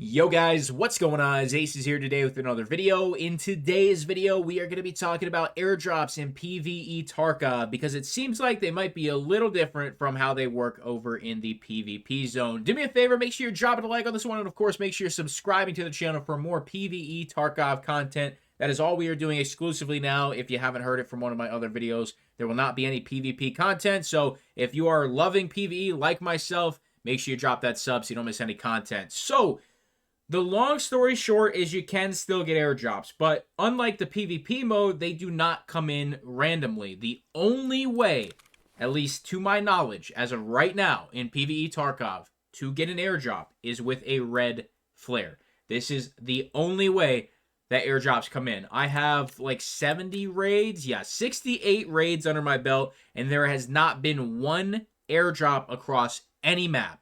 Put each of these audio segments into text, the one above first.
Yo guys, what's going on? Acez here today with another video. In today's video, we are going to be talking about airdrops in PvE Tarkov because it seems like they might be a little different from how they work over in the PvP zone. Do me a favor, make sure you're dropping a like on this one, and of course, make sure you're subscribing to the channel for more PvE Tarkov content. That is all we are doing exclusively now. If you haven't heard it from one of my other videos, there will not be any PvP content. So if you are loving PvE like myself, make sure you drop that sub so you don't miss any content. So, the long story short is you can still get airdrops, but unlike the PvP mode, they do not come in randomly. The only way, at least to my knowledge, as of right now in PvE Tarkov, to get an airdrop is with a red flare. This is the only way that airdrops come in. I have like 70 raids, 68 raids under my belt, and there has not been one airdrop across any map.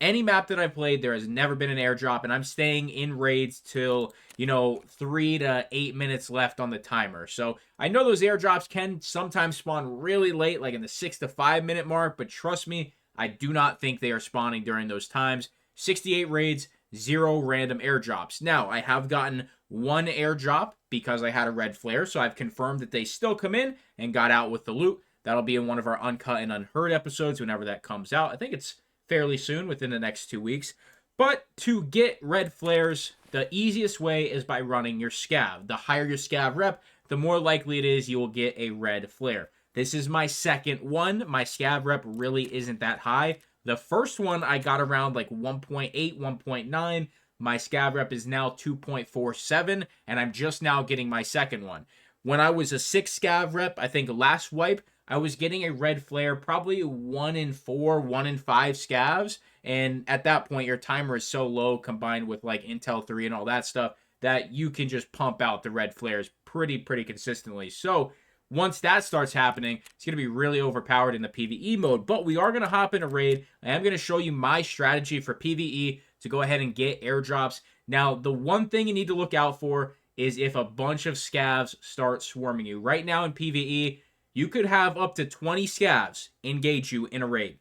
Any map that I've played, there has never been an airdrop, and I'm staying in raids till, 3 to 8 minutes left on the timer. So I know those airdrops can sometimes spawn really late, like in the 6 to 5 minute mark, but trust me, I do not think they are spawning during those times. 68 raids, 0 random airdrops. Now, I have gotten one airdrop because I had a red flare, so I've confirmed that they still come in and got out with the loot. That'll be in one of our Uncut and Unheard episodes whenever that comes out. I think it's fairly soon, within the next 2 weeks. But to get red flares, the easiest way is by running your scav. The higher your scav rep, the more likely it is you will get a red flare. This is my second one. My scav rep really isn't that high. The first one I got around like 1.8, 1.9. My scav rep is now 2.47, and I'm just now getting my second one. When I was a 6 scav rep, I think last wipe, I was getting a red flare probably 1 in 4, 1 in 5 scavs. And at that point, your timer is so low combined with like Intel 3 and all that stuff that you can just pump out the red flares pretty consistently. So once that starts happening, it's going to be really overpowered in the PvE mode. But we are going to hop in a raid. I am going to show you my strategy for PvE to go ahead and get airdrops. Now, the one thing you need to look out for is if a bunch of scavs start swarming you. Right now in PvE, you could have up to 20 scavs engage you in a raid.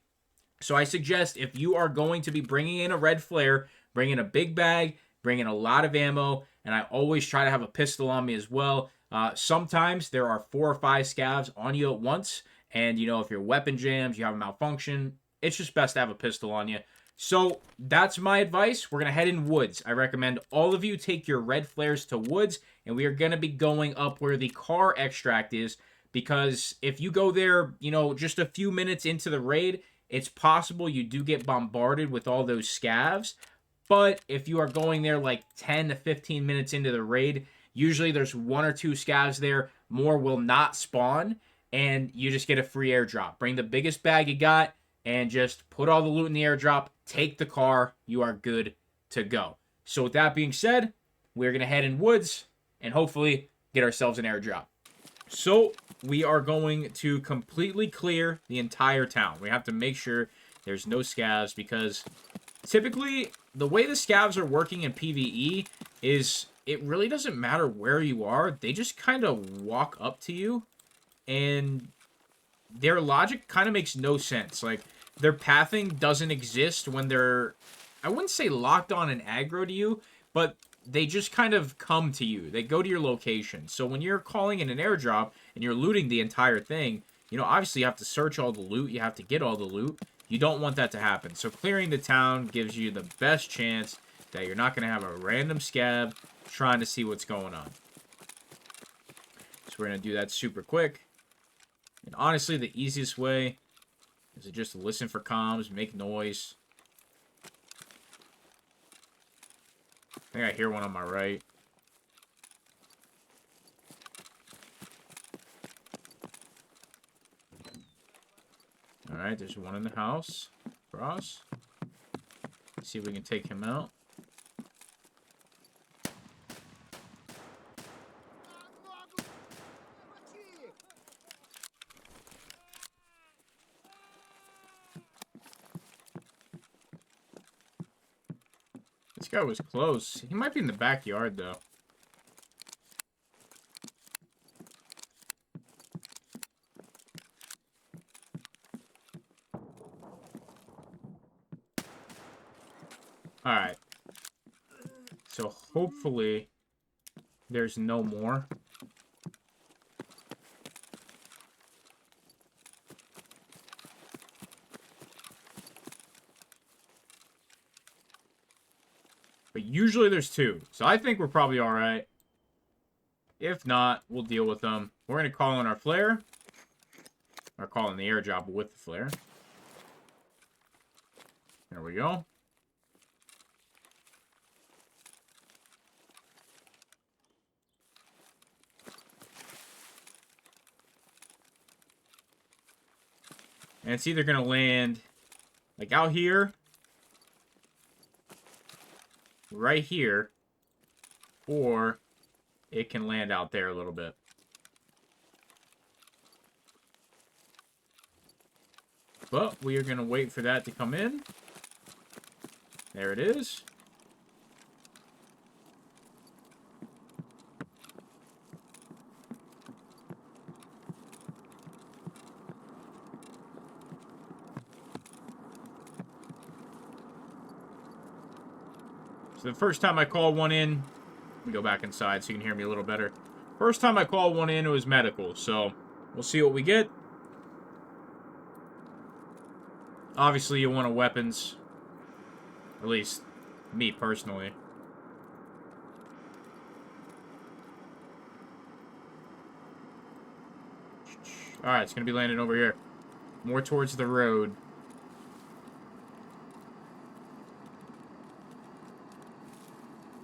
So I suggest if you are going to be bringing in a red flare, bring in a big bag, bring in a lot of ammo, and I always try to have a pistol on me as well. Sometimes there are 4 or 5 scavs on you at once, and if your weapon jams, you have a malfunction, it's just best to have a pistol on you. So that's my advice. We're going to head in woods. I recommend all of you take your red flares to woods, and we are going to be going up where the car extract is. Because if you go there, just a few minutes into the raid, it's possible you do get bombarded with all those scavs. But if you are going there like 10 to 15 minutes into the raid, usually there's 1 or 2 scavs there. More will not spawn, and you just get a free airdrop. Bring the biggest bag you got, and just put all the loot in the airdrop. Take the car. You are good to go. So with that being said, we're going to head in woods and hopefully get ourselves an airdrop. So we are going to completely clear the entire town. We have to make sure there's no scavs because typically the way the scavs are working in PvE is it really doesn't matter where you are. They just kind of walk up to you and their logic kind of makes no sense. Like their pathing doesn't exist when they're, I wouldn't say locked on and aggro to you, but they just kind of come to you. They go to your location. So when you're calling in an airdrop and you're looting the entire thing, obviously you have to search all the loot. You have to get all the loot. You don't want that to happen. So clearing the town gives you the best chance that you're not going to have a random scav trying to see what's going on. So we're going to do that super quick. And honestly, the easiest way is to just listen for comms, make noise. I think I hear one on my right. Alright, there's one in the house for us. Let's see if we can take him out. This guy was close. He might be in the backyard, though. Alright. So hopefully there's no more. But usually there's 2. So I think we're probably alright. If not, we'll deal with them. We're going to call in our flare. Or call in the airdrop with the flare. There we go. And it's either going to land like out here, right here, or it can land out there a little bit. But we are going to wait for that to come in. There it is. So the first time I called one in, let me go back inside so you can hear me a little better. First time I called one in, it was medical. So we'll see what we get. Obviously, you want a weapons. At least, me personally. Alright, it's going to be landing over here. More towards the road.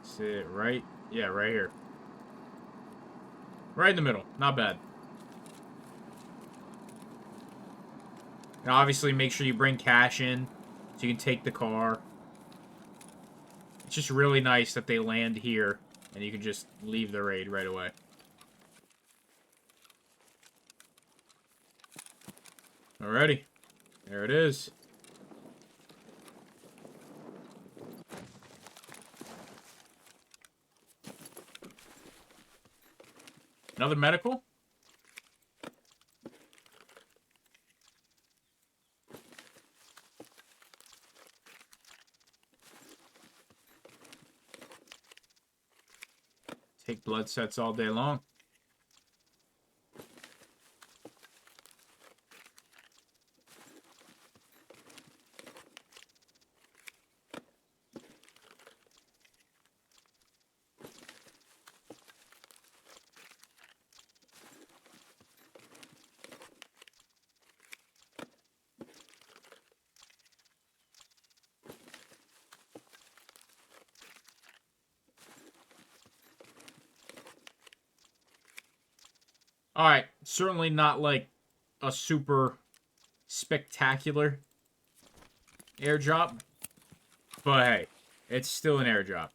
Sit right? Yeah, right here. Right in the middle. Not bad. And obviously, make sure you bring cash in so you can take the car. It's just really nice that they land here and you can just leave the raid right away. Alrighty. There it is. Another medical? Take blood sets all day long. Alright, certainly not like a super spectacular airdrop, but hey, it's still an airdrop.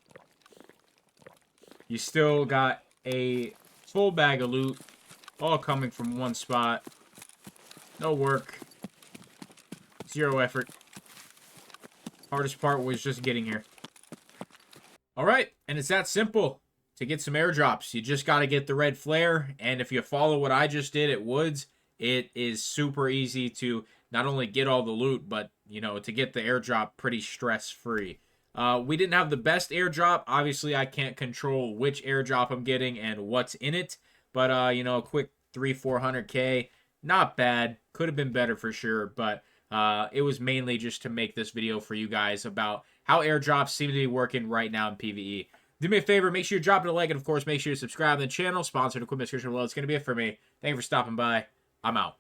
You still got a full bag of loot, all coming from one spot. No work. 0 effort. Hardest part was just getting here. Alright, and it's that simple. To get some airdrops, you just got to get the red flare, and if you follow what I just did at Woods, it is super easy to not only get all the loot, but, you know, to get the airdrop pretty stress-free. We didn't have the best airdrop. Obviously, I can't control which airdrop I'm getting and what's in it, but, you know, a quick 300-400K, not bad. Could have been better for sure, but it was mainly just to make this video for you guys about how airdrops seem to be working right now in PvE. Do me a favor, make sure you drop it a like, and of course, make sure you subscribe to the channel. Sponsored equipment description below. It's going to be it for me. Thank you for stopping by. I'm out.